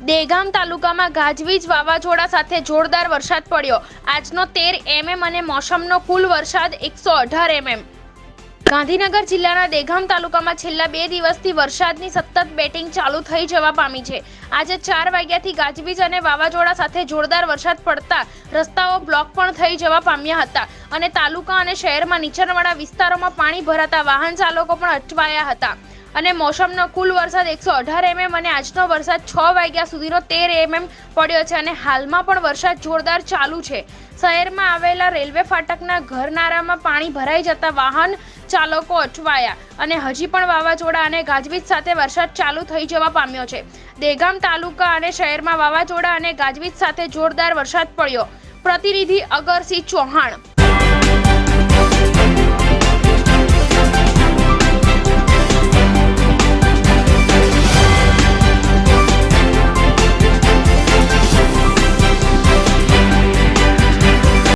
દેગામ તાલુકામાં ગાજવીજ વાવાઝોડા સાથે જોરદાર વરસાદ પડ્યો। આજનો 13 mm અને મોસમનો કુલ વરસાદ 118 mm। ગાંધીનગર જિલ્લાના દેગામ તાલુકામાં છેલ્લા 2 દિવસથી વરસાદની સતત બેટિંગ ચાલુ થઈ જવા પામી છે। આજે 4 વાગ્યાથી ગાજવીજ અને વાવાઝોડા સાથે જોરદાર વરસાદ પડતા રસ્તાઓ બ્લોક પણ થઈ જવા પામ્યા હતા અને તાલુકા અને શહેરમાં નીચાણવાળા વિસ્તારોમાં પાણી ભરાતા વાહન ચાલકો પણ અટવાયા હતા અને મોસમનો કુલ વરસાદ 118 mm અને આજનો વરસાદ 6 વાગ્યા સુધીનો 13 mm પડ્યો છે અને હાલમાં પણ વરસાદ જોરદાર ચાલુ છે। શહેરમાં આવેલા રેલવે ફાટકના ઘરનારામાં પાણી ભરાઈ જતા વાહન ચાલકો અટવાયા અને હજી પણ વાવાઝોડા અને ગાજવીજ સાથે વરસાદ ચાલુ થઈ જવા પામ્યો છે। દેગામ તાલુકા અને શહેરમાં વાવાઝોડા અને ગાજવીજ સાથે જોરદાર વરસાદ પડ્યો। પ્રતિનિધિ અગરસિંહ ચૌહાણ।